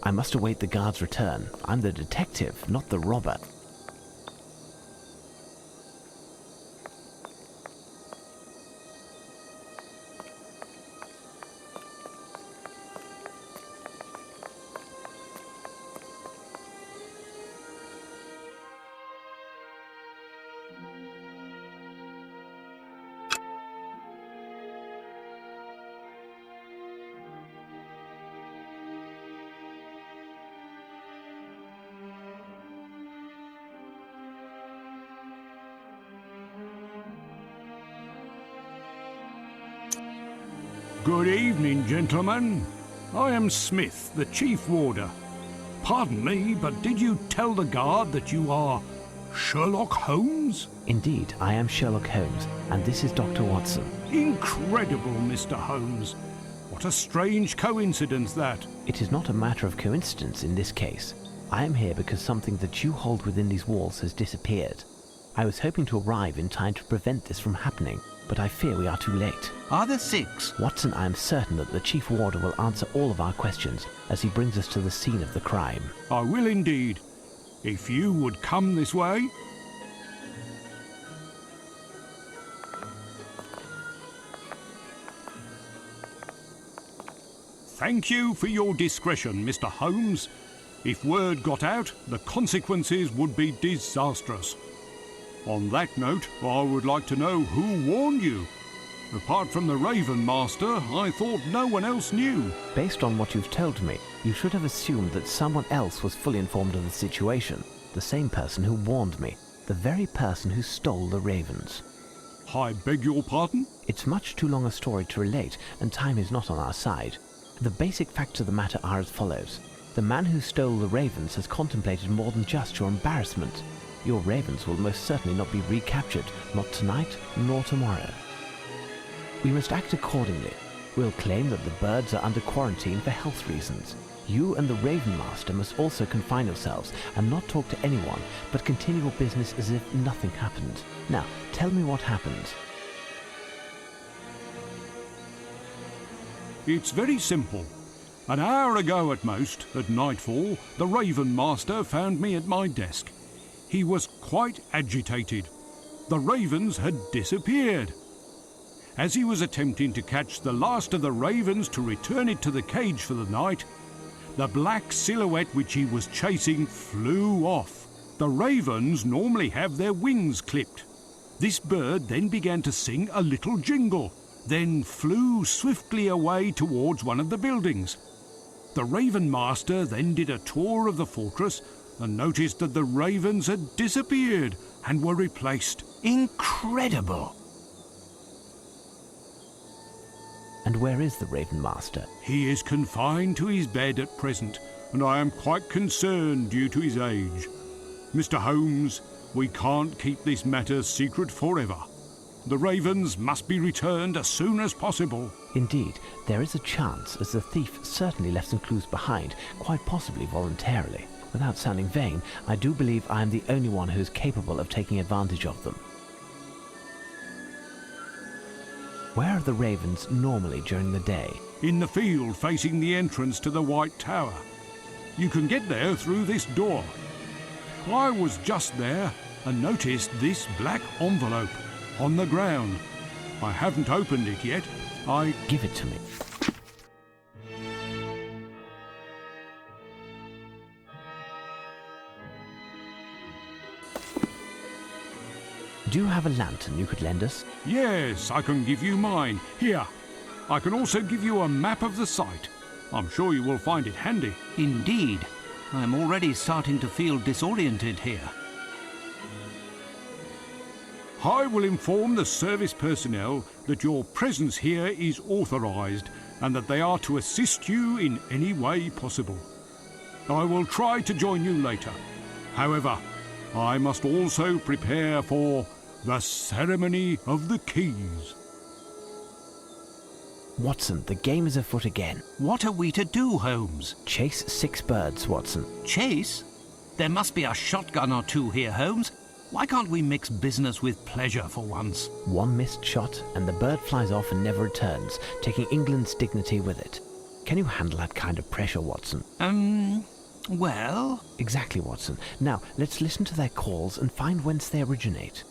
I must await the guard's return. I'm the detective, not the robber. Good evening, gentlemen. I am Smith, the Chief Warder. Pardon me, but did you tell the guard that you are Sherlock Holmes? Indeed, I am Sherlock Holmes, and this is Dr. Watson. Incredible, Mr. Holmes. What a strange coincidence that. It is not a matter of coincidence in this case. I am here because something that you hold within these walls has disappeared. I was hoping to arrive in time to prevent this from happening, but I fear we are too late. Are there 6? Watson, I am certain that the Chief Warder will answer all of our questions as he brings us to the scene of the crime. I will indeed. If you would come this way. Thank you for your discretion, Mr. Holmes. If word got out, the consequences would be disastrous. On that note, I would like to know who warned you. Apart from the Raven Master, I thought no one else knew. Based on what you've told me, you should have assumed that someone else was fully informed of the situation. The same person who warned me. The very person who stole the ravens. I beg your pardon? It's much too long a story to relate, and time is not on our side. The basic facts of the matter are as follows. The man who stole the ravens has contemplated more than just your embarrassment. Your ravens will most certainly not be recaptured, not tonight nor tomorrow. We must act accordingly. We'll claim that the birds are under quarantine for health reasons. You and the Raven Master must also confine yourselves and not talk to anyone, but continue your business as if nothing happened. Now, tell me what happened. It's very simple. An hour ago at most, at nightfall, the Raven Master found me at my desk. He was quite agitated. The ravens had disappeared. As he was attempting to catch the last of the ravens to return it to the cage for the night, the black silhouette which he was chasing flew off. The ravens normally have their wings clipped. This bird then began to sing a little jingle, then flew swiftly away towards one of the buildings. The Raven Master then did a tour of the fortress and noticed that the ravens had disappeared and were replaced. Incredible! And where is the Raven Master? He is confined to his bed at present, and I am quite concerned due to his age. Mr. Holmes, we can't keep this matter secret forever. The ravens must be returned as soon as possible. Indeed, there is a chance, as the thief certainly left some clues behind, quite possibly voluntarily. Without sounding vain, I do believe I am the only one who is capable of taking advantage of them. Where are the ravens normally during the day? In the field facing the entrance to the White Tower. You can get there through this door. I was just there and noticed this black envelope on the ground. I haven't opened it yet. Give it to me. Do you have a lantern you could lend us? Yes, I can give you mine. Here. I can also give you a map of the site. I'm sure you will find it handy. Indeed. I'm already starting to feel disoriented here. I will inform the service personnel that your presence here is authorized and that they are to assist you in any way possible. I will try to join you later. However, I must also prepare for the ceremony of the keys. Watson, the game is afoot again. What are we to do, Holmes? Chase 6 birds, Watson. Chase? There must be a shotgun or two here, Holmes. Why can't we mix business with pleasure for once? One missed shot, and the bird flies off and never returns, taking England's dignity with it. Can you handle that kind of pressure, Watson? Well? Exactly, Watson. Now, let's listen to their calls and find whence they originate.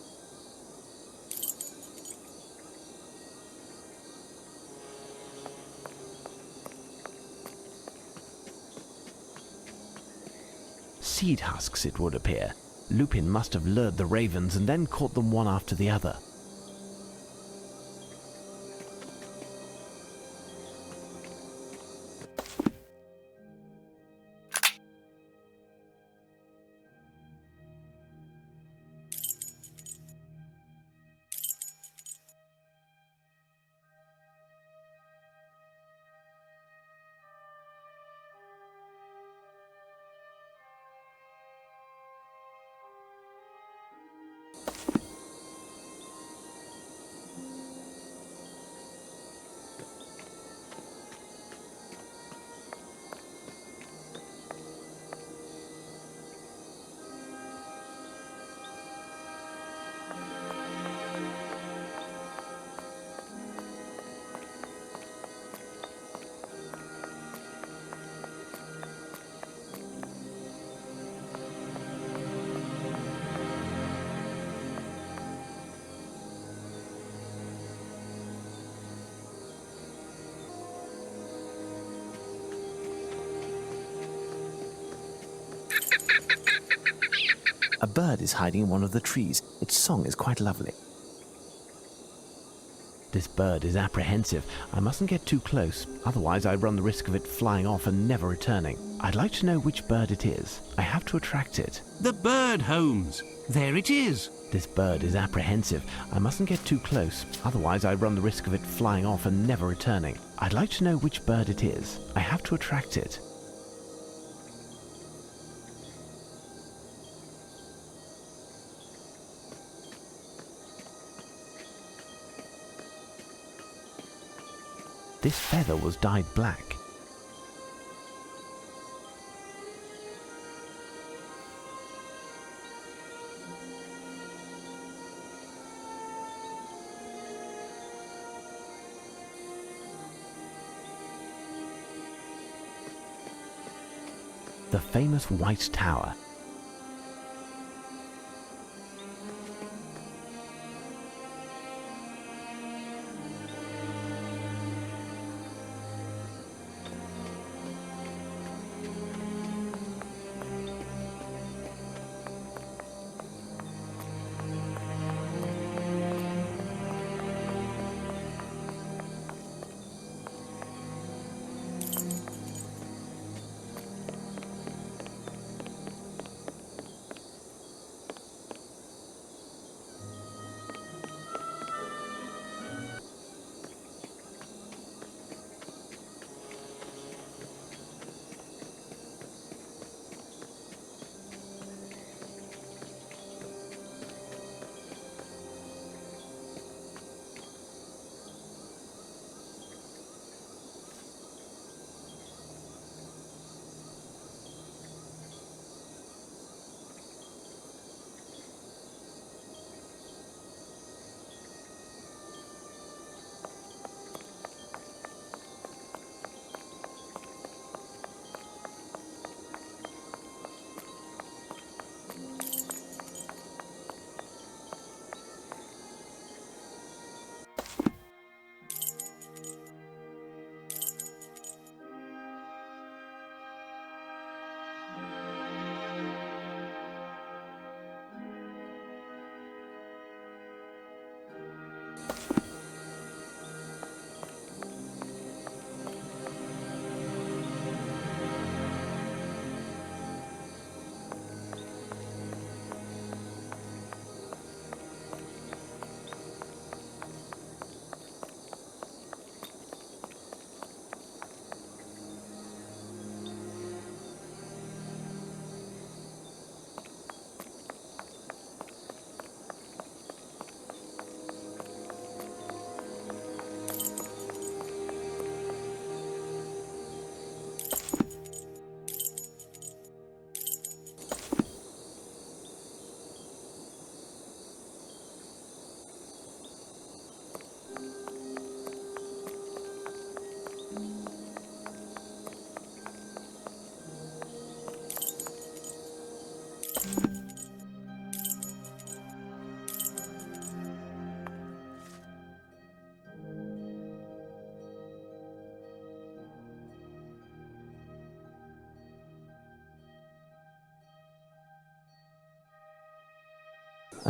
Seed husks, it would appear. Lupin must have lured the ravens and then caught them one after the other. A bird is hiding in one of the trees. Its song is quite lovely. This bird is apprehensive. I mustn't get too close, otherwise I run the risk of it flying off and never returning. I'd like to know which bird it is. I have to attract it. The bird, Holmes. There it is. This bird is apprehensive. I mustn't get too close, otherwise I run the risk of it flying off and never returning. I'd like to know which bird it is. I have to attract it. This feather was dyed black. The famous White Tower.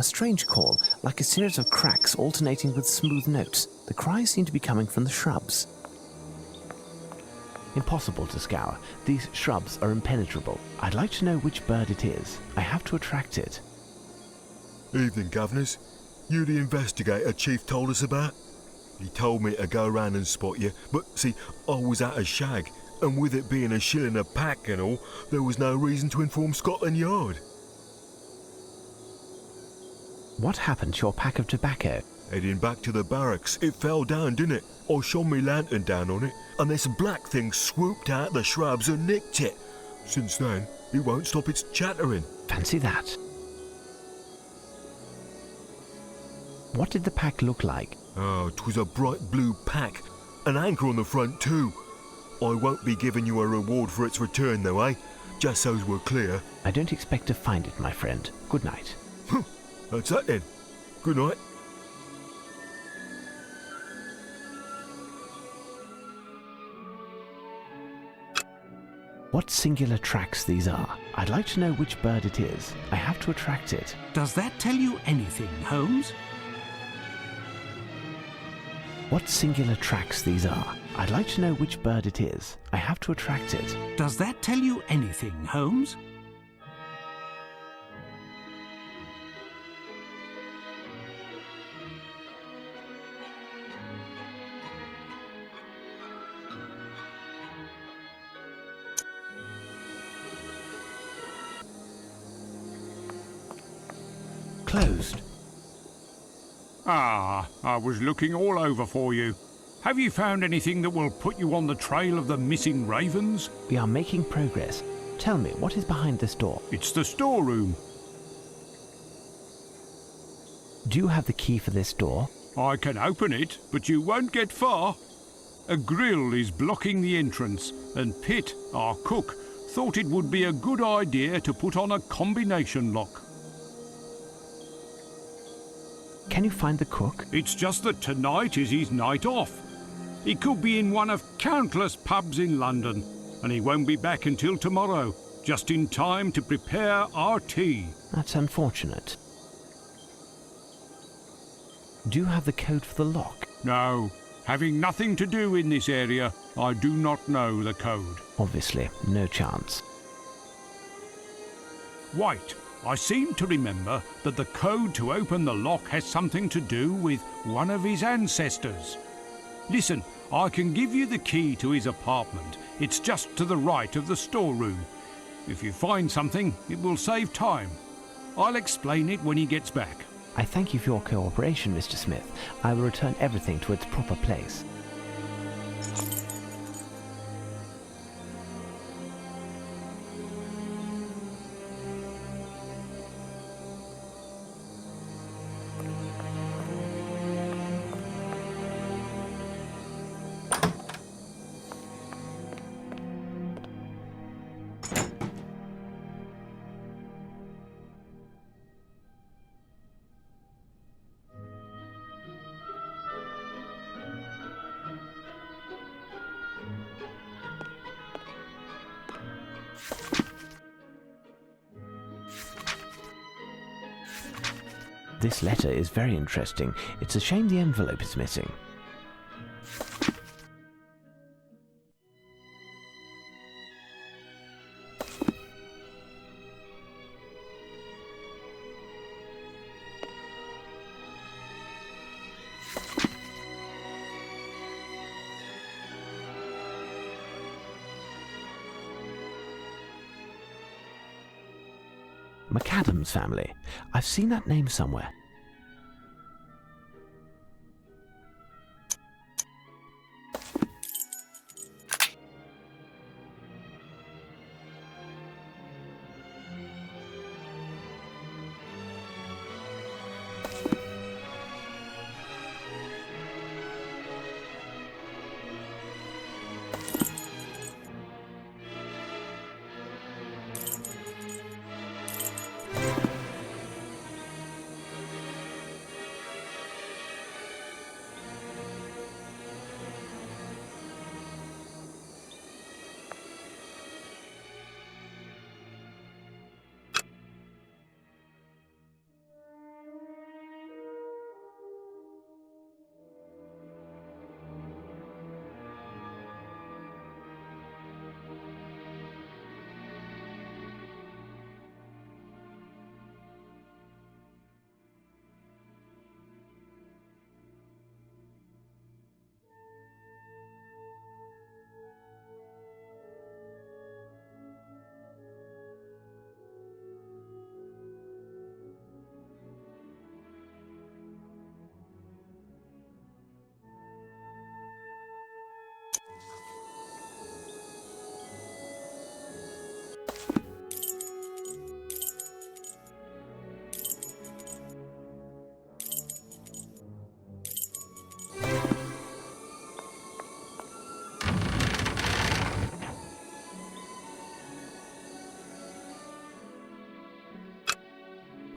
A strange call, like a series of cracks alternating with smooth notes. The cries seem to be coming from the shrubs. Impossible to scour. These shrubs are impenetrable. I'd like to know which bird it is. I have to attract it. Evening, governors. You the investigator Chief told us about? He told me to go round and spot you, but see, I was at a shag, and with it being a shilling a pack and all, there was no reason to inform Scotland Yard. What happened to your pack of tobacco? Heading back to the barracks, it fell down, didn't it? I shone me lantern down on it, and this black thing swooped out the shrubs and nicked it. Since then, it won't stop its chattering. Fancy that. What did the pack look like? Oh, 'twas a bright blue pack. An anchor on the front too. I won't be giving you a reward for its return though, eh? Just so's we're clear. I don't expect to find it, my friend. Good night. That's that then. Good night. What singular tracks these are? I'd like to know which bird it is. I have to attract it. Does that tell you anything, Holmes? What singular tracks these are? I'd like to know which bird it is. I have to attract it. Does that tell you anything, Holmes? Closed. Ah, I was looking all over for you. Have you found anything that will put you on the trail of the missing ravens? We are making progress. Tell me, what is behind this door? It's the storeroom. Do you have the key for this door? I can open it, but you won't get far. A grill is blocking the entrance, and Pitt, our cook, thought it would be a good idea to put on a combination lock. Can you find the cook? It's just that tonight is his night off. He could be in one of countless pubs in London, and he won't be back until tomorrow, just in time to prepare our tea. That's unfortunate. Do you have the code for the lock? No, having nothing to do in this area, I do not know the code. Obviously, no chance. Wait, I seem to remember that the code to open the lock has something to do with one of his ancestors. Listen, I can give you the key to his apartment. It's just to the right of the storeroom. If you find something, it will save time. I'll explain it when he gets back. I thank you for your cooperation, Mr. Smith. I will return everything to its proper place. This letter is very interesting. It's a shame the envelope is missing. McAdams family. I've seen that name somewhere.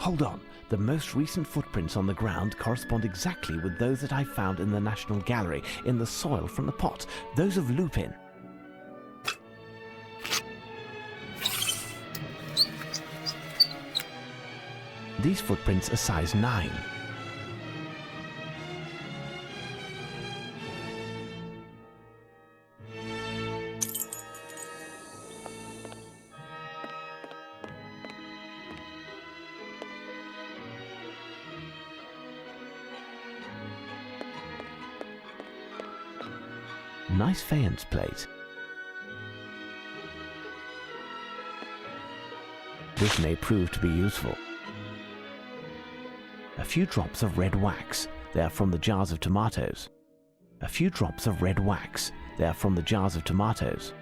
Hold on. The most recent footprints on the ground correspond exactly with those that I found in the National Gallery, in the soil from the pot, those of Lupin. These footprints are size 9. Nice faience plate. This may prove to be useful. A few drops of red wax. They are from the jars of tomatoes. A few drops of red wax. They are from the jars of tomatoes.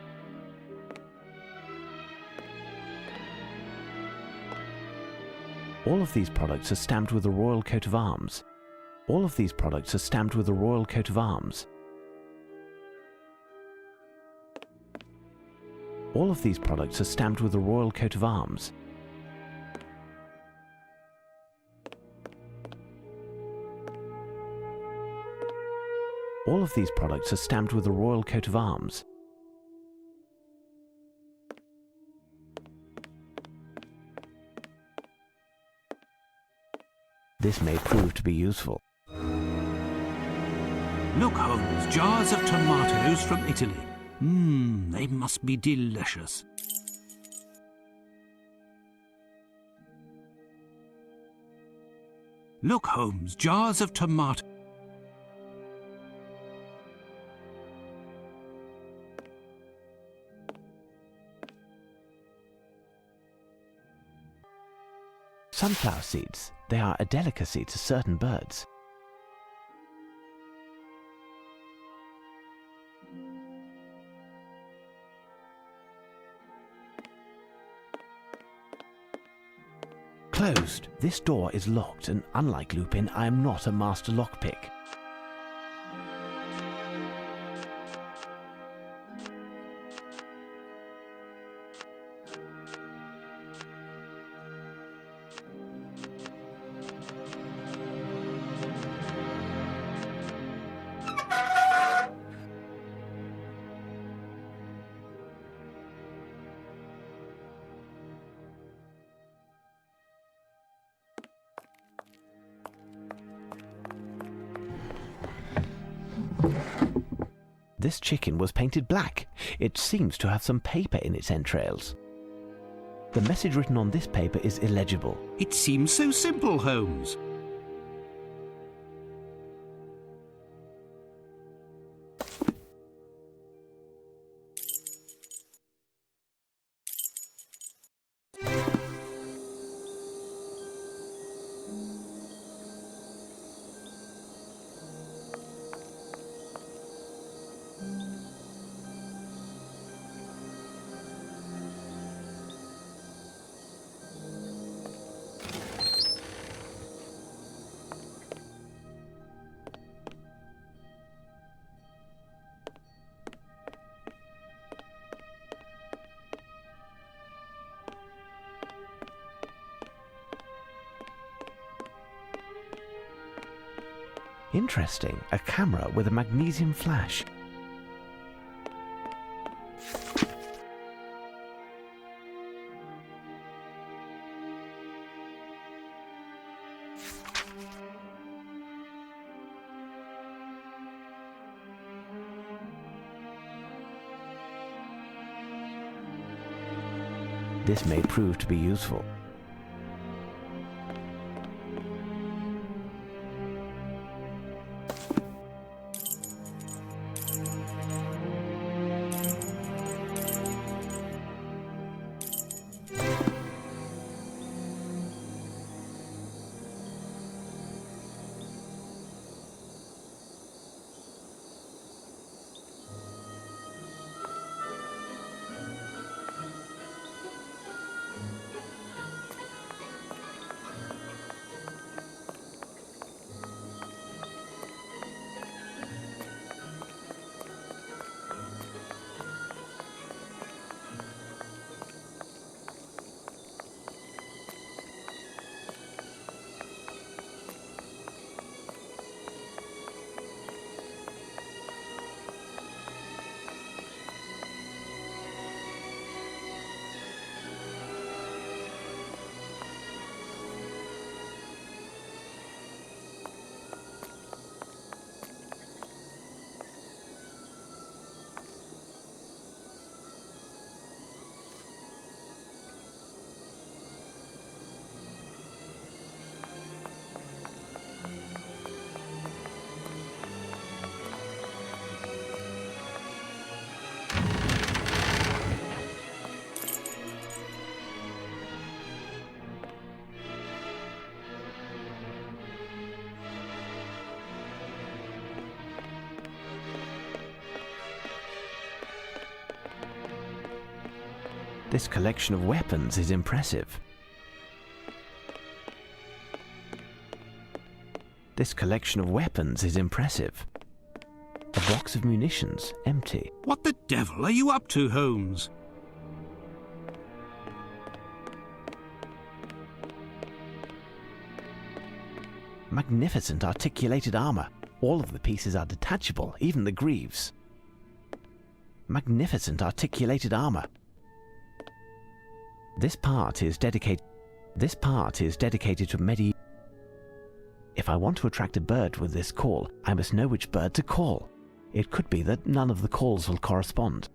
All of these products are stamped with the royal coat of arms. All of these products are stamped with the royal coat of arms. All of these products are stamped with the royal coat of arms. All of these products are stamped with the royal coat of arms. This may prove to be useful. Look, Holmes, jars of tomatoes from Italy. They must be delicious. Look, Holmes, jars of tomato. Sunflower seeds. They are a delicacy to certain birds. Closed. This door is locked, and unlike Lupin, I am not a master lockpick. This chicken was painted black. It seems to have some paper in its entrails. The message written on this paper is illegible. It seems so simple, Holmes. Interesting, a camera with a magnesium flash. This may prove to be useful. This collection of weapons is impressive. This collection of weapons is impressive. A box of munitions, empty. What the devil are you up to, Holmes? Magnificent articulated armor. All of the pieces are detachable, even the greaves. Magnificent articulated armor. This part is dedicated to medieval. If I want to attract a bird with this call, I must know which bird to call. It could be that none of the calls will correspond.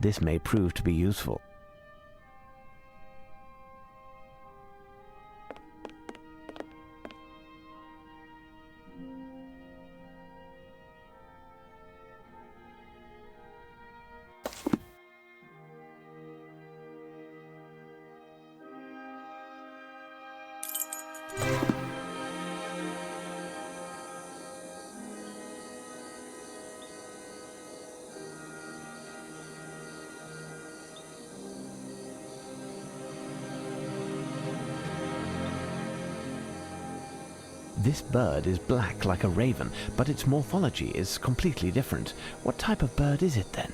This may prove to be useful. This bird is black like a raven, but its morphology is completely different. What type of bird is it then?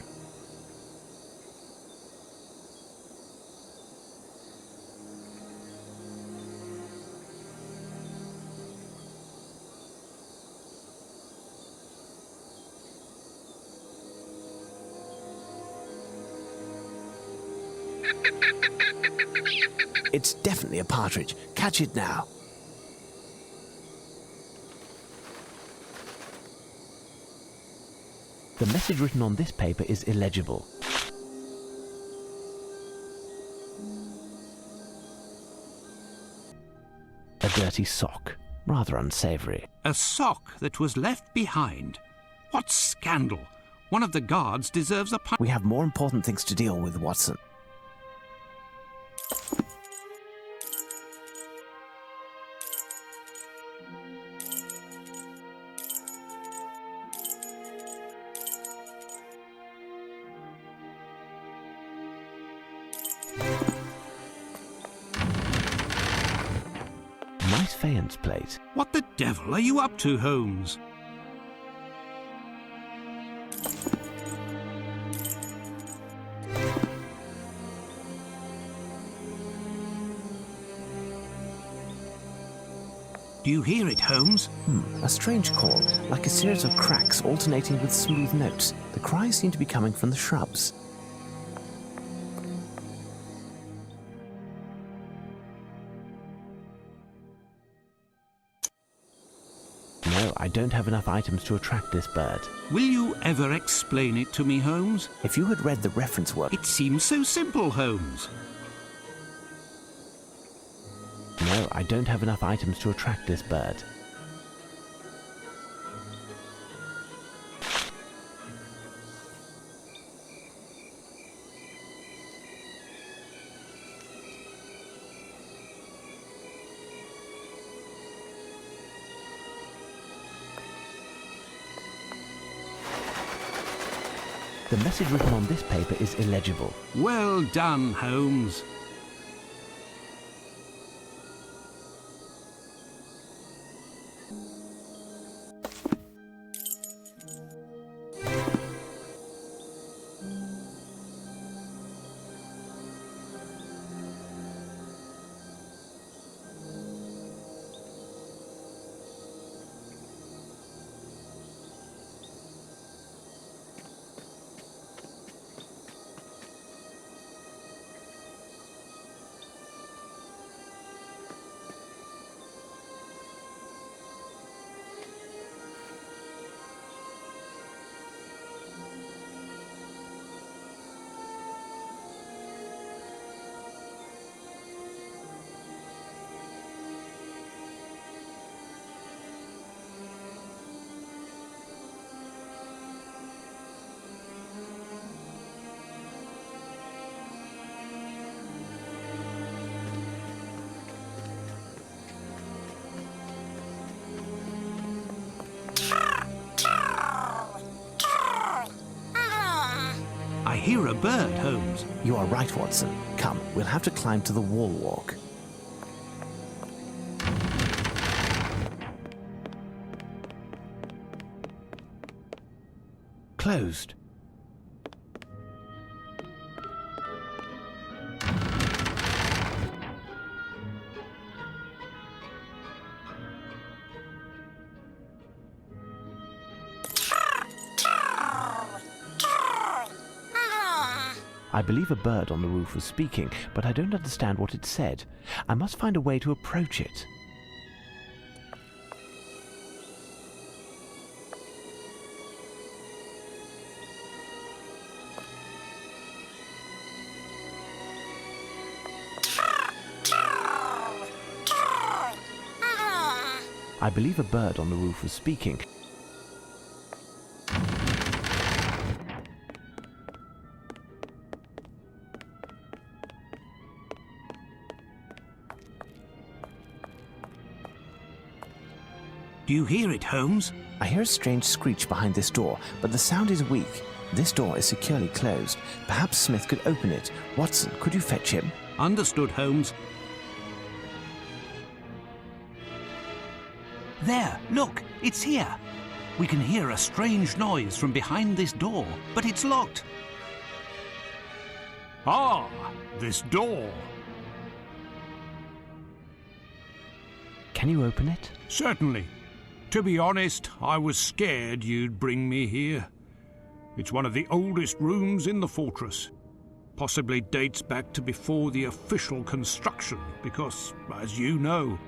It's definitely a partridge. Catch it now. The message written on this paper is illegible. A dirty sock. Rather unsavory. A sock that was left behind. What scandal! One of the guards deserves a punishment. We have more important things to deal with, Watson. Nice faience plate. What the devil are you up to, Holmes? Do you hear it, Holmes? A strange call, like a series of cracks alternating with smooth notes. The cries seem to be coming from the shrubs. No, I don't have enough items to attract this bird. Will you ever explain it to me, Holmes? If you had read the reference work... It seems so simple, Holmes. No, I don't have enough items to attract this bird. The message written on this paper is illegible. Well done, Holmes. hear a bird, Holmes. You are right, Watson. Come, we'll have to climb to the wall walk. Closed. I believe a bird on the roof was speaking, but I don't understand what it said. I must find a way to approach it. I believe a bird on the roof was speaking. Do you hear it, Holmes? I hear a strange screech behind this door, but the sound is weak. This door is securely closed. Perhaps Smith could open it. Watson, could you fetch him? Understood, Holmes. There, look, it's here. We can hear a strange noise from behind this door, but it's locked. Ah, this door. Can you open it? Certainly. To be honest, I was scared you'd bring me here. It's one of the oldest rooms in the fortress. Possibly dates back to before the official construction, because, as you know,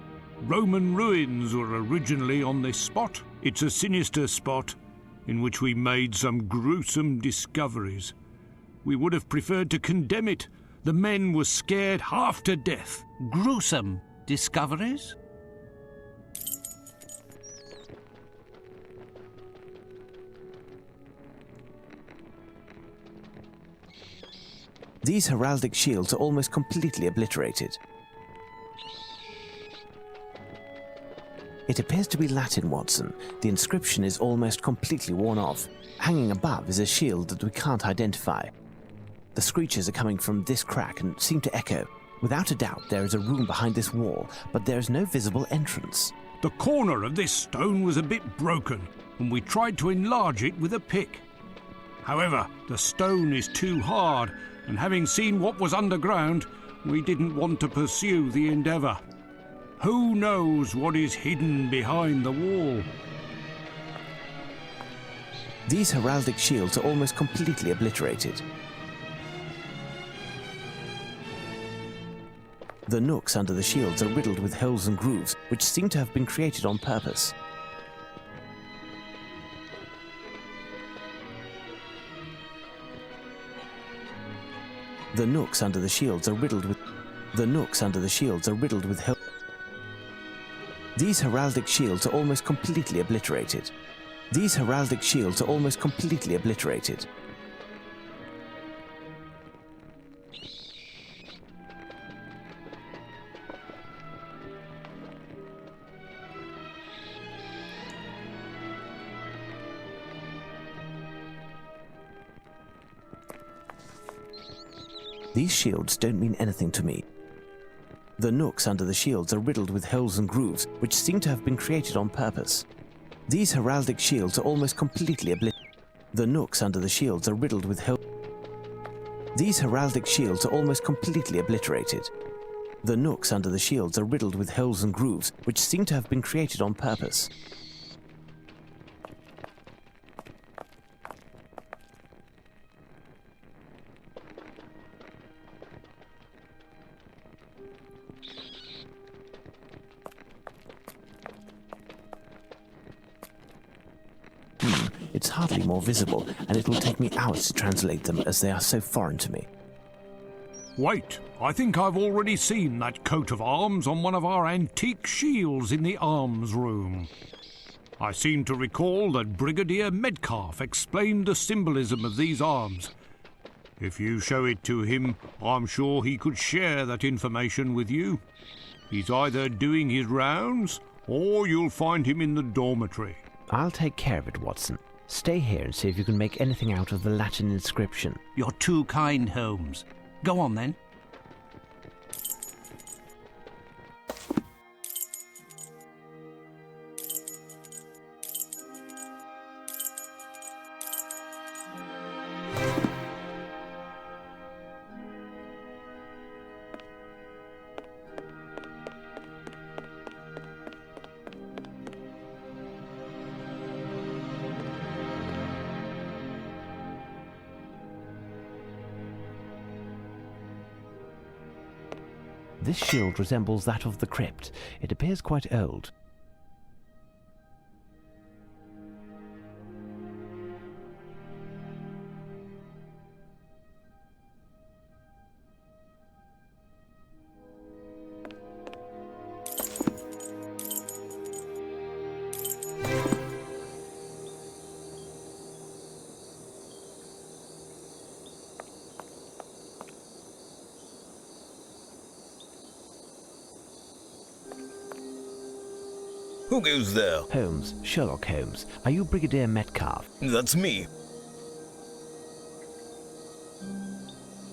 Roman ruins were originally on this spot. It's a sinister spot in which we made some gruesome discoveries. We would have preferred to condemn it. The men were scared half to death. Gruesome discoveries? These heraldic shields are almost completely obliterated. It appears to be Latin, Watson. The inscription is almost completely worn off. Hanging above is a shield that we can't identify. The screeches are coming from this crack and seem to echo. Without a doubt, there is a room behind this wall, but there is no visible entrance. The corner of this stone was a bit broken, and we tried to enlarge it with a pick. However, the stone is too hard, and having seen what was underground, we didn't want to pursue the endeavour. Who knows what is hidden behind the wall? These heraldic shields are almost completely obliterated. The nooks under the shields are riddled with holes and grooves, which seem to have been created on purpose. The nooks under the shields are riddled with holes. These heraldic shields are almost completely obliterated. These heraldic shields are almost completely obliterated. These shields don't mean anything to me. The nooks under the shields are riddled with holes and grooves, which seem to have been created on purpose. These heraldic shields are almost completely obliterated. The nooks under the shields are riddled with holes. These heraldic shields are almost completely obliterated. The nooks under the shields are riddled with holes and grooves, which seem to have been created on purpose. It's hardly more visible, and it will take me hours to translate them as they are so foreign to me. Wait, I think I've already seen that coat of arms on one of our antique shields in the arms room. I seem to recall that Brigadier Metcalf explained the symbolism of these arms. If you show it to him, I'm sure he could share that information with you. He's either doing his rounds, or you'll find him in the dormitory. I'll take care of it, Watson. Stay here and see if you can make anything out of the Latin inscription. You're too kind, Holmes. Go on, then. This shield resembles that of the crypt. It appears quite old. Who goes there? Holmes, Sherlock Holmes. Are you Brigadier Metcalfe? That's me.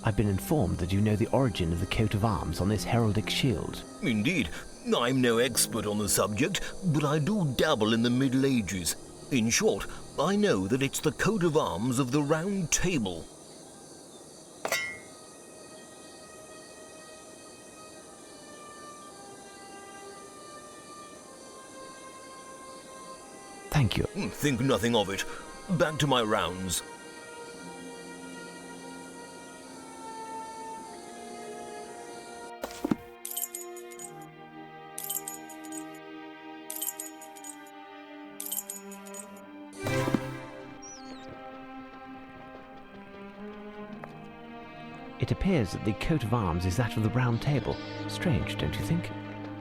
I've been informed that you know the origin of the coat of arms on this heraldic shield. Indeed. I'm no expert on the subject, but I do dabble in the Middle Ages. In short, I know that it's the coat of arms of the Round Table. Thank you. Think nothing of it. Back to my rounds. It appears that the coat of arms is that of the Round Table. Strange, don't you think?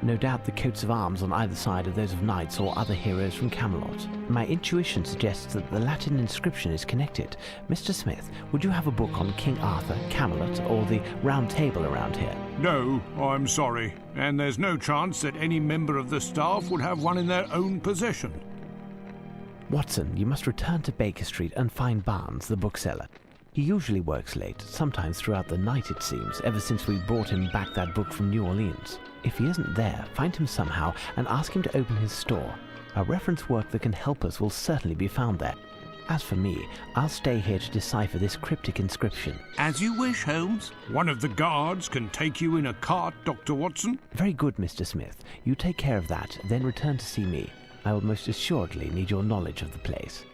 No doubt the coats of arms on either side are those of knights or other heroes from Camelot. My intuition suggests that the Latin inscription is connected. Mr. Smith, would you have a book on King Arthur, Camelot, or the Round Table around here? No, I'm sorry. And there's no chance that any member of the staff would have one in their own possession. Watson, you must return to Baker Street and find Barnes, the bookseller. He usually works late, sometimes throughout the night it seems, ever since we brought him back that book from New Orleans. If he isn't there, find him somehow and ask him to open his store. A reference work that can help us will certainly be found there. As for me, I'll stay here to decipher this cryptic inscription. As you wish, Holmes. One of the guards can take you in a cart, Dr. Watson. Very good, Mr. Smith. You take care of that, then return to see me. I will most assuredly need your knowledge of the place.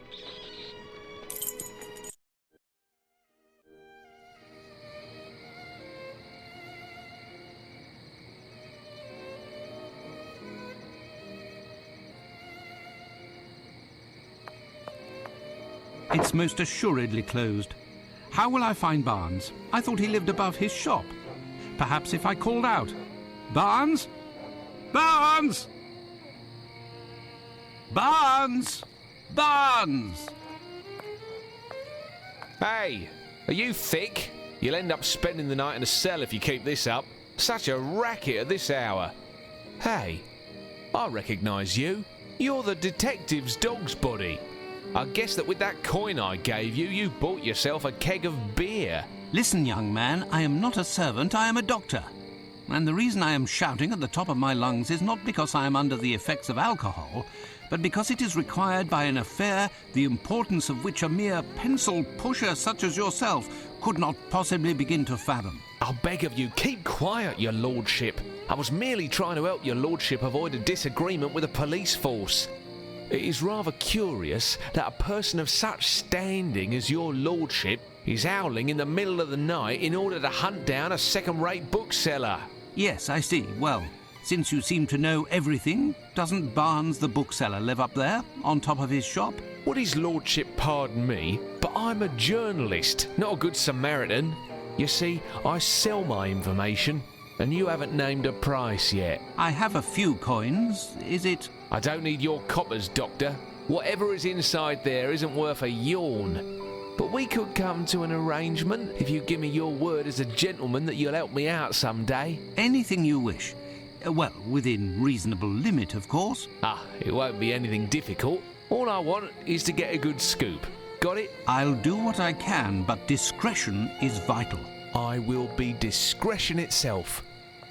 It's most assuredly closed. How will I find Barnes? I thought he lived above his shop. Perhaps if I called out, Barnes? Barnes! Barnes! Barnes! Hey, are you thick? You'll end up spending the night in a cell if you keep this up. Such a racket at this hour. Hey, I recognise you. You're the detective's dog's body. I guess that with that coin I gave you, you bought yourself a keg of beer. Listen, young man, I am not a servant, I am a doctor. And the reason I am shouting at the top of my lungs is not because I am under the effects of alcohol, but because it is required by an affair the importance of which a mere pencil pusher such as yourself could not possibly begin to fathom. I'll beg of you, keep quiet, your lordship. I was merely trying to help your lordship avoid a disagreement with the police force. It is rather curious that a person of such standing as your lordship is howling in the middle of the night in order to hunt down a second-rate bookseller. Yes, I see. Well, since you seem to know everything, doesn't Barnes the bookseller live up there, on top of his shop? Would his lordship pardon me, but I'm a journalist, not a good Samaritan. You see, I sell my information, and you haven't named a price yet. I have a few coins. Is it... I don't need your coppers, Doctor. Whatever is inside there isn't worth a yawn. But we could come to an arrangement if you give me your word as a gentleman that you'll help me out someday. Anything you wish. Well, within reasonable limit, of course. Ah, it won't be anything difficult. All I want is to get a good scoop. Got it? I'll do what I can, but discretion is vital. I will be discretion itself.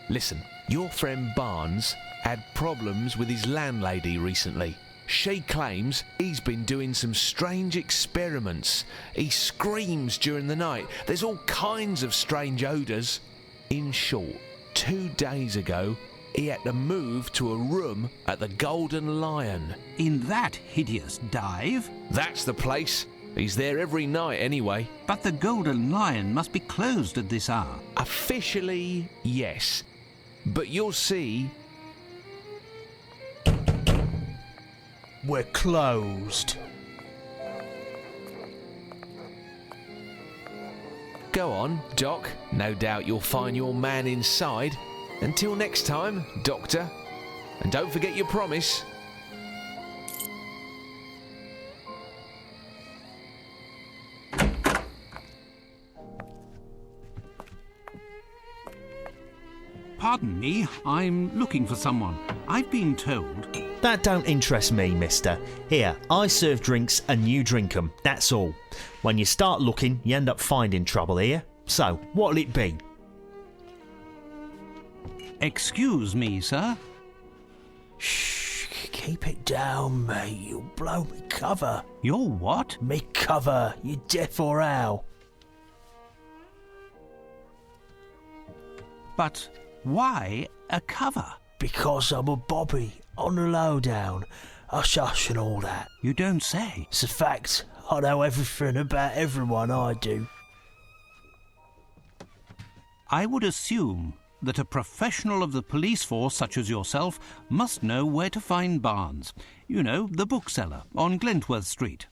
Listen, your friend Barnes had problems with his landlady recently. She claims he's been doing some strange experiments. He screams during the night. There's all kinds of strange odours. In short, 2 days ago, he had to move to a room at the Golden Lion. In that hideous dive? That's the place. He's there every night anyway. But the Golden Lion must be closed at this hour. Officially, yes. But you'll see... We're closed. Go on, Doc. No doubt you'll find your man inside. Until next time, Doctor. And don't forget your promise. Pardon me, I'm looking for someone. I've been told... That don't interest me, mister. Here, I serve drinks and you drink 'em, that's all. When you start looking, you end up finding trouble here. So, what'll it be? Excuse me, sir. Shh, keep it down, mate. You'll blow me cover. You're what? Me cover, you deaf or how? But why a cover? Because I'm a bobby, on the lowdown. Hush hush and all that. You don't say. It's a fact. I know everything about everyone, I do. I would assume that a professional of the police force such as yourself must know where to find Barnes. You know, the bookseller on Glentworth Street.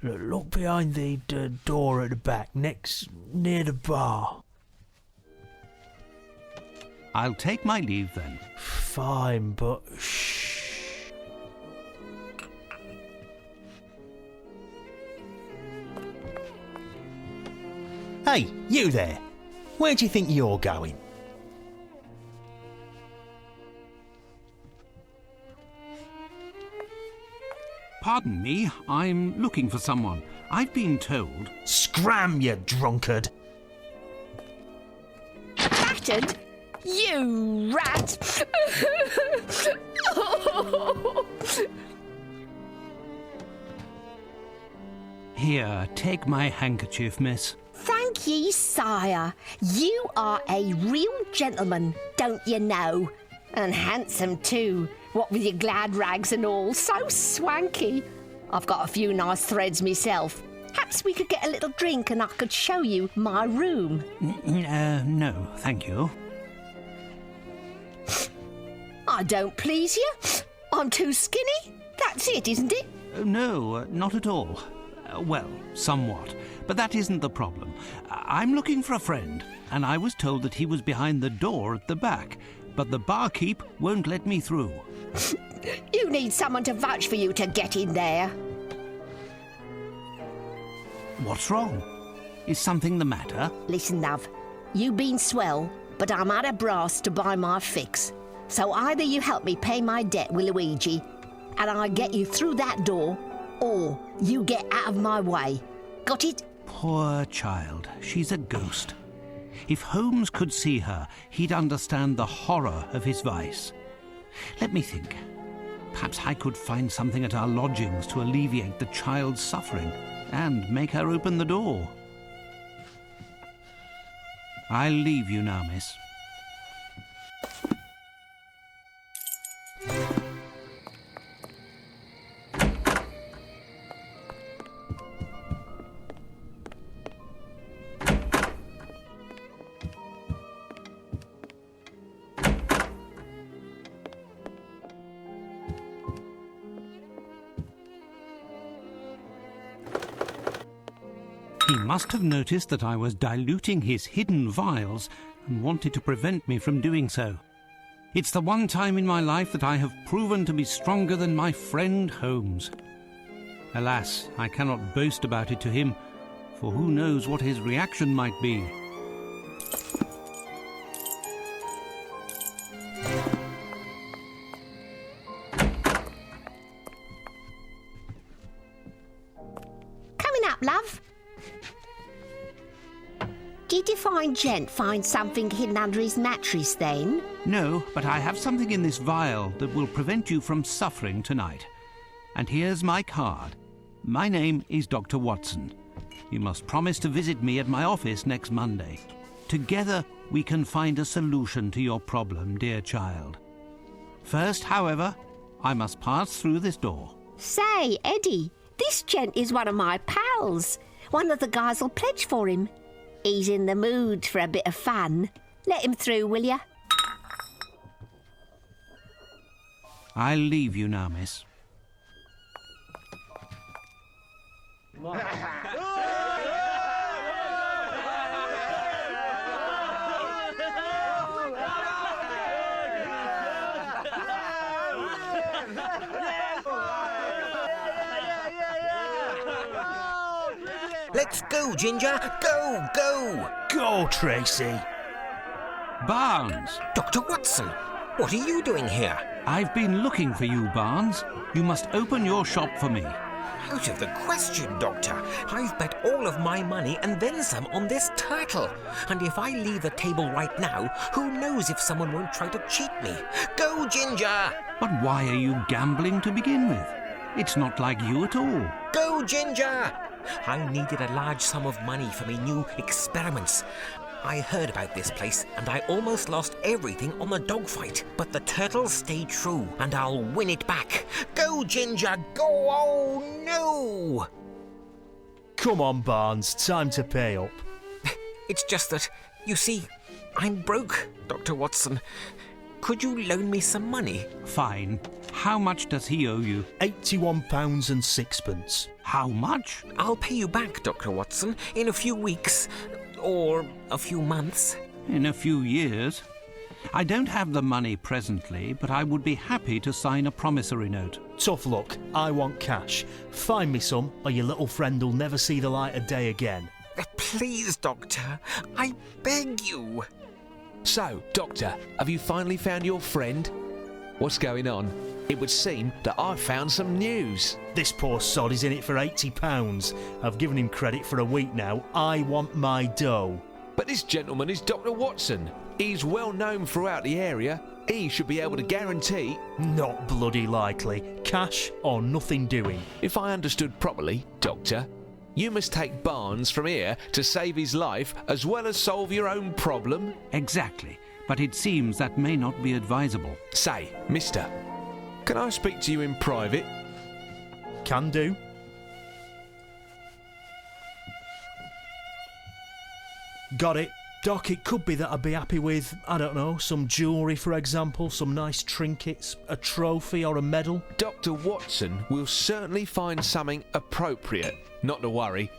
Look behind the door at the back, near the bar. I'll take my leave then. Fine, but shh. Hey, you there. Where do you think you're going? Pardon me, I'm looking for someone. I've been told... Scram, you drunkard! Battered? You rat! Here, take my handkerchief, miss. Thank ye, sire. You are a real gentleman, don't you know? And handsome too, what with your glad rags and all, so swanky. I've got a few nice threads myself. Perhaps we could get a little drink and I could show you my room. No, thank you. I don't please you. I'm too skinny. That's it, isn't it? No, not at all. Well, somewhat. But that isn't the problem. I'm looking for a friend, and I was told that he was behind the door at the back, but the barkeep won't let me through. You need someone to vouch for you to get in there. What's wrong? Is something the matter? Listen, love, you been swell, but I'm out of brass to buy my fix. So either you help me pay my debt with Luigi, and I get you through that door, or you get out of my way. Got it? Poor child, she's a ghost. If Holmes could see her, he'd understand the horror of his vice. Let me think. Perhaps I could find something at our lodgings to alleviate the child's suffering and make her open the door. I'll leave you now, miss. He must have noticed that I was diluting his hidden vials and wanted to prevent me from doing so. It's the one time in my life that I have proven to be stronger than my friend Holmes. Alas, I cannot boast about it to him, for who knows what his reaction might be. love? Did your fine gent find something hidden under his mattress then? No, but I have something in this vial that will prevent you from suffering tonight. And here's my card. My name is Dr. Watson. You must promise to visit me at my office next Monday. Together we can find a solution to your problem, dear child. First, however, I must pass through this door. Say, Eddie, this gent is one of my pals. One of the guys will pledge for him. He's in the mood for a bit of fun. Let him through, will ya? I'll leave you now, miss. Let's go, Ginger! Go, go! Go, Tracy. Barnes! Dr. Watson, what are you doing here? I've been looking for you, Barnes. You must open your shop for me. Out of the question, Doctor. I've bet all of my money and then some on this turtle. And if I leave the table right now, who knows if someone won't try to cheat me? Go, Ginger! But why are you gambling to begin with? It's not like you at all. Go, Ginger! I needed a large sum of money for me new experiments. I heard about this place and I almost lost everything on the dogfight. But the turtle stayed true and I'll win it back. Go, Ginger, go! Oh, no! Come on, Barnes, time to pay up. It's just that, you see, I'm broke, Dr. Watson. Could you loan me some money? Fine. How much does he owe you? £81 and sixpence. How much? I'll pay you back, Dr. Watson, in a few weeks. Or a few months. In a few years. I don't have the money presently, but I would be happy to sign a promissory note. Tough luck. I want cash. Find me some, or your little friend will never see the light of day again. Please, Doctor, I beg you. So, Doctor, have you finally found your friend? What's going on? It would seem that I've found some news. This poor sod is in it for £80. I've given him credit for a week now. I want my dough. But this gentleman is Dr. Watson. He's well known throughout the area. He should be able to guarantee... Not bloody likely. Cash or nothing doing. If I understood properly, Doctor, you must take Barnes from here to save his life as well as solve your own problem? Exactly. But it seems that may not be advisable. Say, mister, can I speak to you in private? Can do. Got it. Doc, it could be that I'd be happy with, I don't know, some jewellery, for example, some nice trinkets, a trophy or a medal. Dr. Watson will certainly find something appropriate. Not to worry.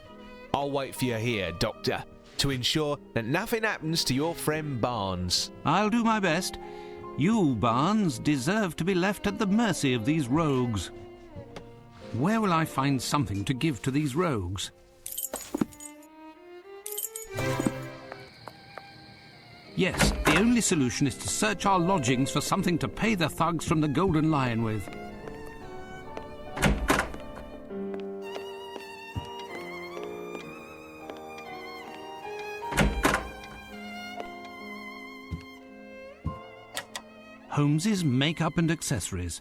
I'll wait for you here, Doctor, to ensure that nothing happens to your friend Barnes. I'll do my best. You, Barnes, deserve to be left at the mercy of these rogues. Where will I find something to give to these rogues? Yes, the only solution is to search our lodgings for something to pay the thugs from the Golden Lion with. Holmes's makeup and accessories.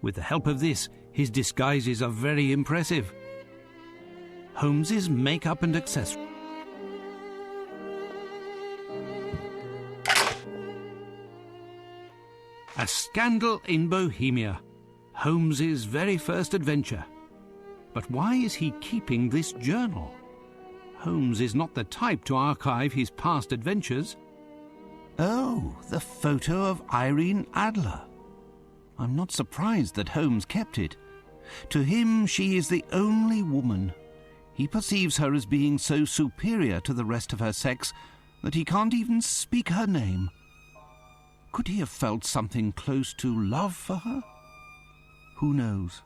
With the help of this, his disguises are very impressive. Holmes's makeup and accessories. A scandal in Bohemia. Holmes's very first adventure. But why is he keeping this journal? Holmes is not the type to archive his past adventures. Oh, the photo of Irene Adler. I'm not surprised that Holmes kept it. To him, she is the only woman. He perceives her as being so superior to the rest of her sex that he can't even speak her name. Could he have felt something close to love for her? Who knows?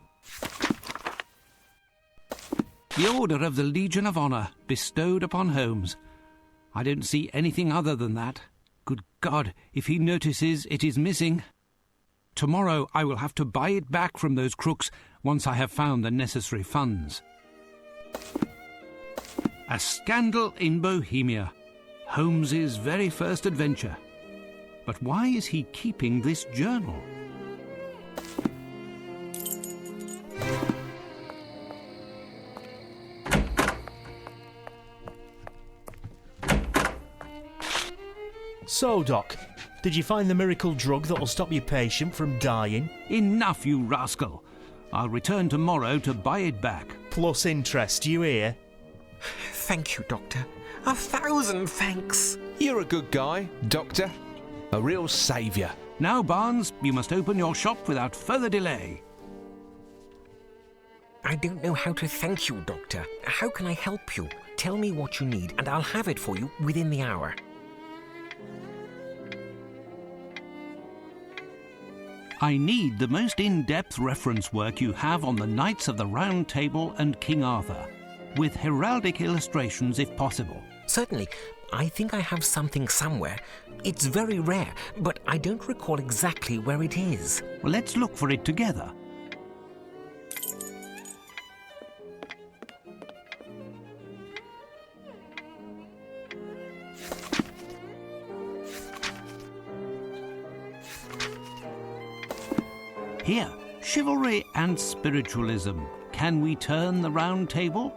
The Order of the Legion of Honor bestowed upon Holmes. I don't see anything other than that. Good God, if he notices it is missing. Tomorrow I will have to buy it back from those crooks once I have found the necessary funds. A Scandal in Bohemia. Holmes's very first adventure. But why is he keeping this journal? So, Doc, did you find the miracle drug that'll stop your patient from dying? Enough, you rascal. I'll return tomorrow to buy it back. Plus interest, you hear? Thank you, Doctor. 1,000 thanks. You're a good guy, Doctor. A real saviour. Now, Barnes, you must open your shop without further delay. I don't know how to thank you, Doctor. How can I help you? Tell me what you need, and I'll have it for you within the hour. I need the most in-depth reference work you have on the Knights of the Round Table and King Arthur, with heraldic illustrations if possible. Certainly. I think I have something somewhere. It's very rare, but I don't recall exactly where it is. Well, let's look for it together. Here, chivalry and spiritualism. Can we turn the round table?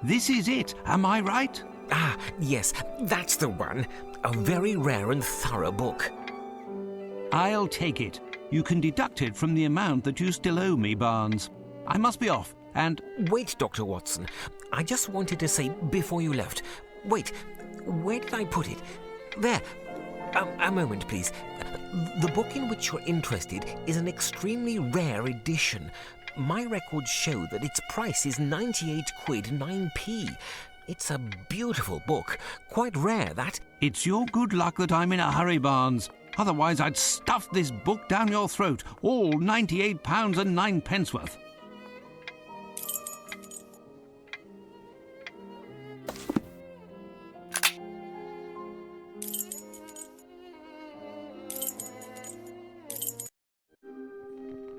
This is it, am I right? Ah, yes, that's the one. A very rare and thorough book. I'll take it. You can deduct it from the amount that you still owe me, Barnes. I must be off, and... Wait, Dr. Watson. I just wanted to say before you left. Wait, where did I put it? There. A moment, please. The book in which you're interested is an extremely rare edition. My records show that its price is 98 quid 9p. It's a beautiful book. Quite rare, that. It's your good luck that I'm in a hurry, Barnes. Otherwise, I'd stuff this book down your throat, all £98 and 9p worth.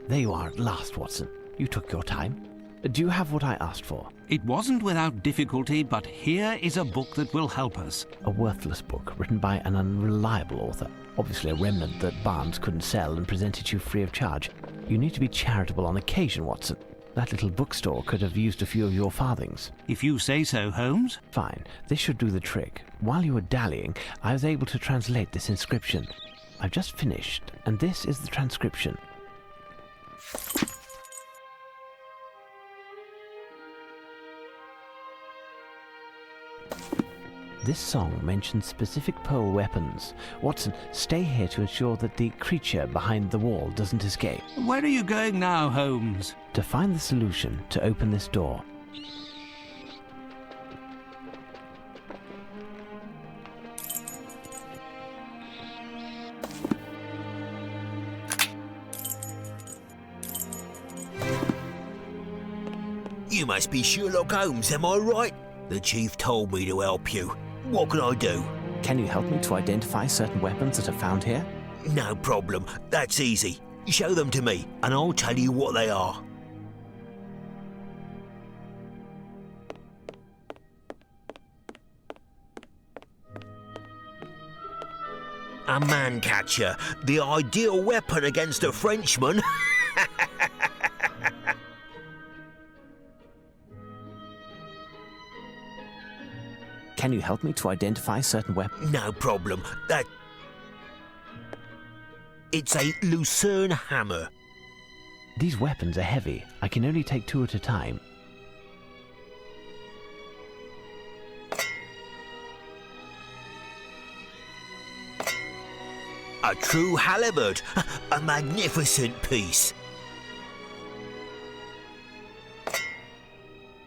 There you are at last, Watson. You took your time. Do you have what I asked for? It wasn't without difficulty, but here is a book that will help us. A worthless book written by an unreliable author. Obviously a remnant that Barnes couldn't sell and present it to you free of charge. You need to be charitable on occasion, Watson. That little bookstore could have used a few of your farthings. If you say so, Holmes. Fine. This should do the trick. While you were dallying, I was able to translate this inscription. I've just finished, and this is the transcription. This song mentions specific pole weapons. Watson, stay here to ensure that the creature behind the wall doesn't escape. Where are you going now, Holmes? To find the solution to open this door. You must be Sherlock Holmes, am I right? The chief told me to help you. What can I do? Can you help me to identify certain weapons that are found here? No problem. That's easy. Show them to me, and I'll tell you what they are. A man-catcher, the ideal weapon against a Frenchman. Can you help me to identify certain weapons? No problem. It's a Lucerne hammer. These weapons are heavy. I can only take 2 at a time. A true halberd. A magnificent piece.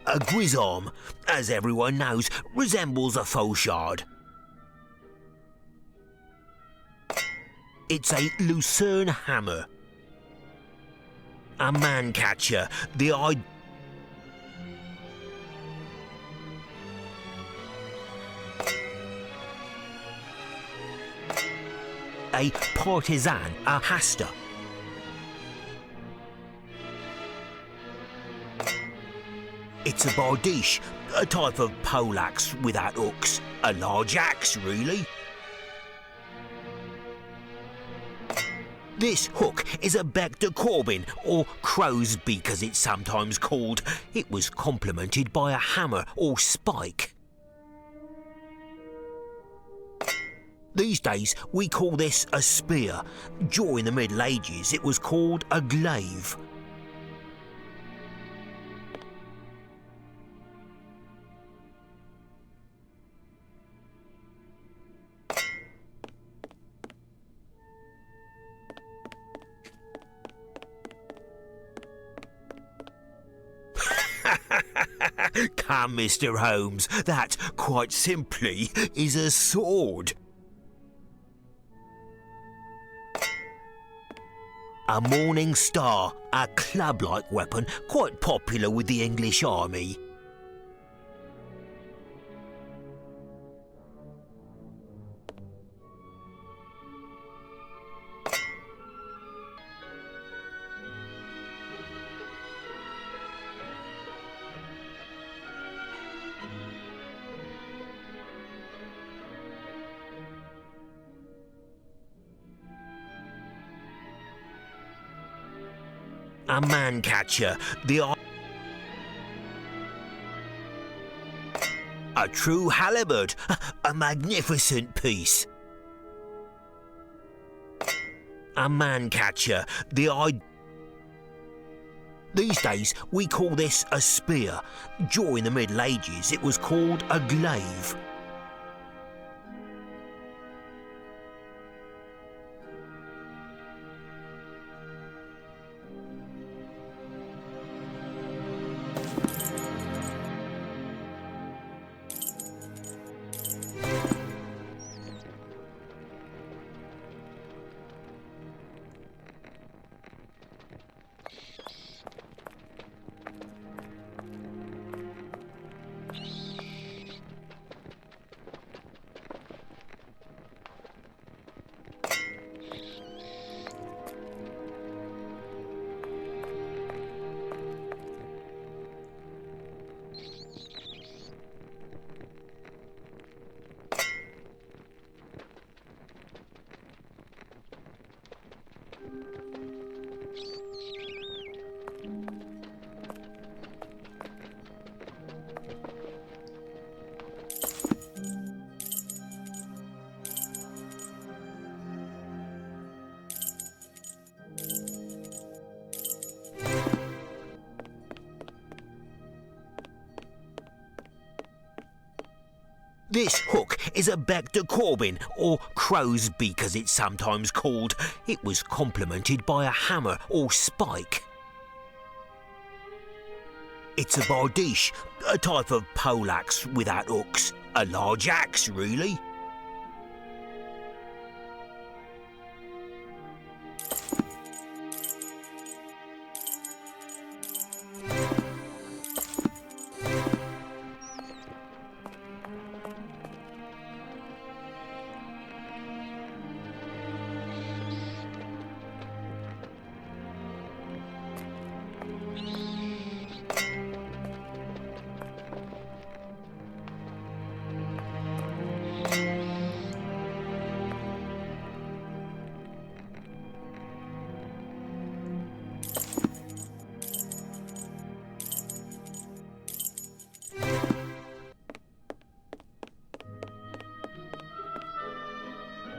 A guisarme, as everyone knows, resembles a fauchard. It's a Lucerne hammer. A man-catcher, the a partisan, a hasta. It's a bardiche, a type of poleaxe without hooks. A large axe, really. This hook is a bec de corbin, or crow's beak as it's sometimes called. It was complemented by a hammer or spike. These days we call this a spear. During the Middle Ages it was called a glaive. Come, Mr. Holmes, that, quite simply, is a sword. A morning star, a club-like weapon, quite popular with the English army. A man-catcher, a true halibut, a magnificent piece. A man-catcher, These days we call this a spear. During the Middle Ages it was called a glaive. This hook is a bec de corbin, or crow's beak as it's sometimes called. It was complemented by a hammer or spike. It's a bardiche, a type of poleaxe without hooks. A large axe, really.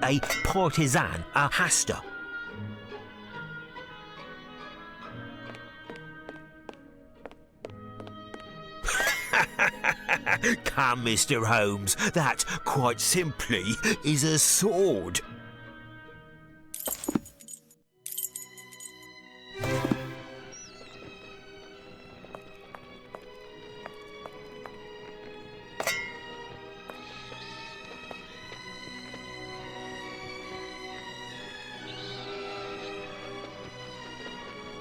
A partisan, a hasta. Come, Mr. Holmes, that, quite simply, is a sword.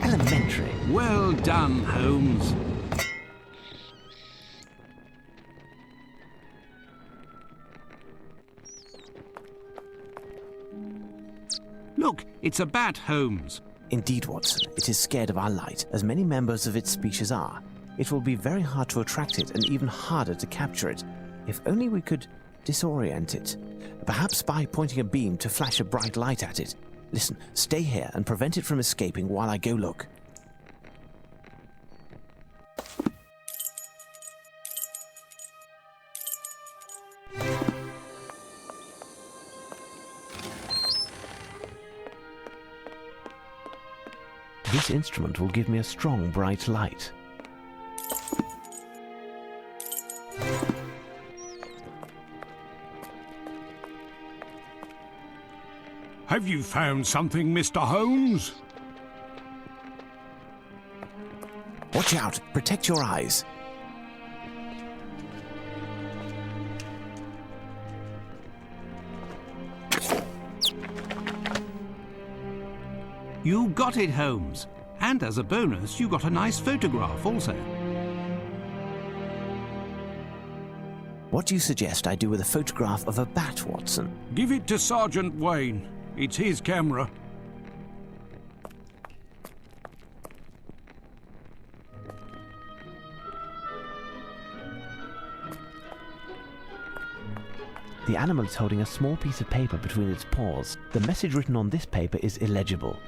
Elementary. Well done, Holmes. Look, it's a bat, Holmes. Indeed, Watson, it is scared of our light, as many members of its species are. It will be very hard to attract it and even harder to capture it. If only we could disorient it. Perhaps by pointing a beam to flash a bright light at it. Listen, stay here and prevent it from escaping while I go look. This instrument will give me a strong, bright light. Have you found something, Mr. Holmes? Watch out! Protect your eyes! You got it, Holmes. And as a bonus, you got a nice photograph also. What do you suggest I do with a photograph of a bat, Watson? Give it to Sergeant Wayne. It's his camera. The animal is holding a small piece of paper between its paws. The message written on this paper is illegible.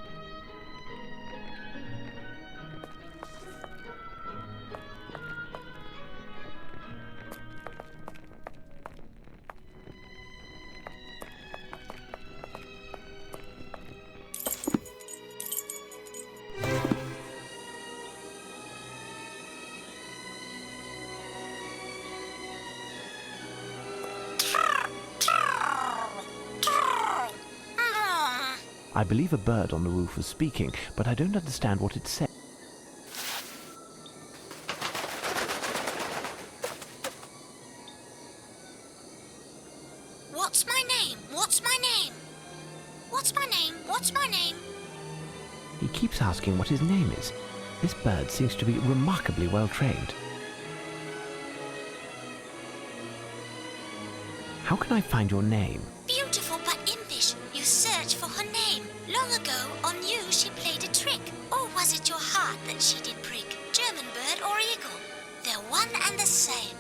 I believe a bird on the roof was speaking, but I don't understand what it said. What's my name? What's my name? What's my name? What's my name? He keeps asking what his name is. This bird seems to be remarkably well trained. How can I find your name? Beautiful but impish. You search for her name. Long ago, on you she played a trick. Or was it your heart that she did prick? German bird or eagle? They're one and the same.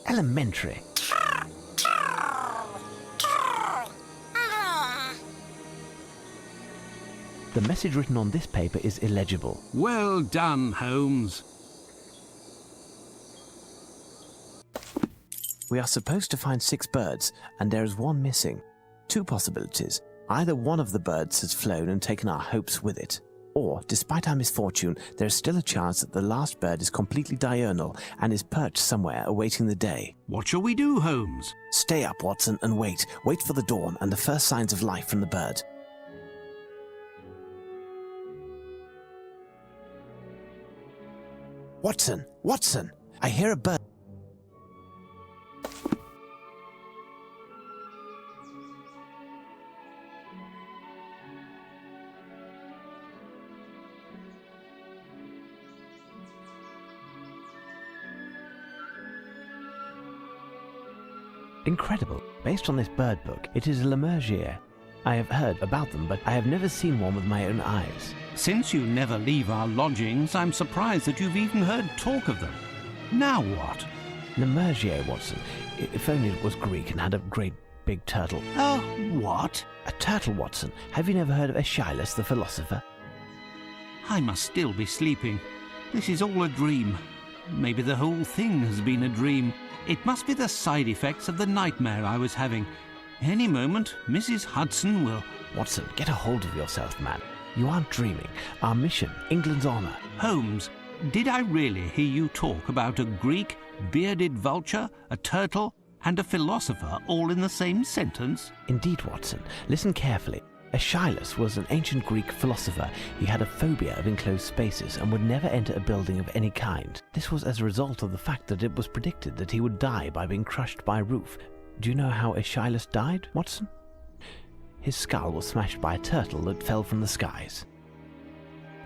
Elementary. The message written on this paper is illegible. Well done, Holmes. We are supposed to find 6 birds, and there is one missing. 2 possibilities. Either one of the birds has flown and taken our hopes with it, or, despite our misfortune, there is still a chance that the last bird is completely diurnal and is perched somewhere awaiting the day. What shall we do, Holmes? Stay up, Watson, and wait. Wait for the dawn and the first signs of life from the bird. Watson! Watson! I hear a bird. Incredible. Based on this bird book, it is a Lemurgier. I have heard about them, but I have never seen one with my own eyes. Since you never leave our lodgings, I'm surprised that you've even heard talk of them. Now what? Lemurgier, Watson. If only it was Greek and had a great big turtle. What? A turtle, Watson. Have you never heard of Aeschylus the philosopher? I must still be sleeping. This is all a dream. Maybe the whole thing has been a dream. It must be the side effects of the nightmare I was having. Any moment, Mrs. Hudson will... Watson, get a hold of yourself, man. You aren't dreaming. Our mission, England's honour. Holmes, did I really hear you talk about a Greek, bearded vulture, a turtle, and a philosopher all in the same sentence? Indeed, Watson. Listen carefully. Aeschylus was an ancient Greek philosopher. He had a phobia of enclosed spaces and would never enter a building of any kind. This was as a result of the fact that it was predicted that he would die by being crushed by a roof. Do you know how Aeschylus died, Watson? His skull was smashed by a turtle that fell from the skies.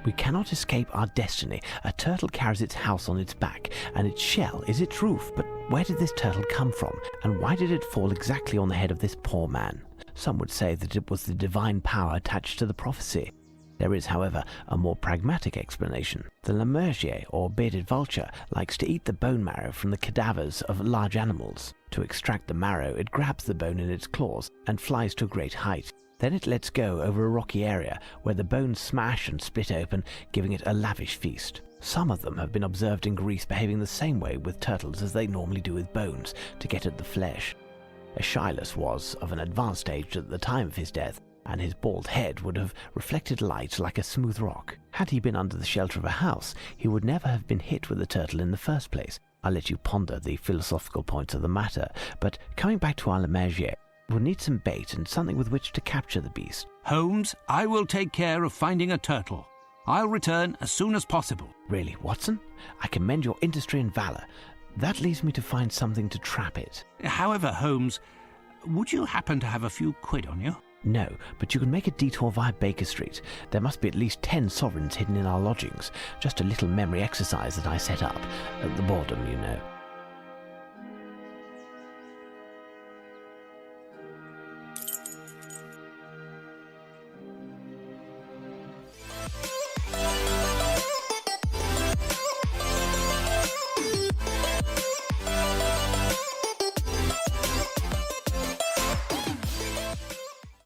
We cannot escape our destiny. A turtle carries its house on its back, and its shell is its roof. But where did this turtle come from, and why did it fall exactly on the head of this poor man? Some would say that it was the divine power attached to the prophecy. There is, however, a more pragmatic explanation. The lemurgier, or bearded vulture, likes to eat the bone marrow from the cadavers of large animals. To extract the marrow, it grabs the bone in its claws and flies to a great height. Then it lets go over a rocky area where the bones smash and split open, giving it a lavish feast. Some of them have been observed in Greece behaving the same way with turtles as they normally do with bones, to get at the flesh. Aeschylus was of an advanced age at the time of his death, and his bald head would have reflected light like a smooth rock. Had he been under the shelter of a house, he would never have been hit with a turtle in the first place. I'll let you ponder the philosophical points of the matter, but coming back to our lemurgier, we'll need some bait and something with which to capture the beast. Holmes, I will take care of finding a turtle. I'll return as soon as possible. Really, Watson? I commend your industry and valor. That leaves me to find something to trap it. However, Holmes, would you happen to have a few quid on you? No, but you can make a detour via Baker Street. There must be at least 10 sovereigns hidden in our lodgings. Just a little memory exercise that I set up. At the boredom, you know.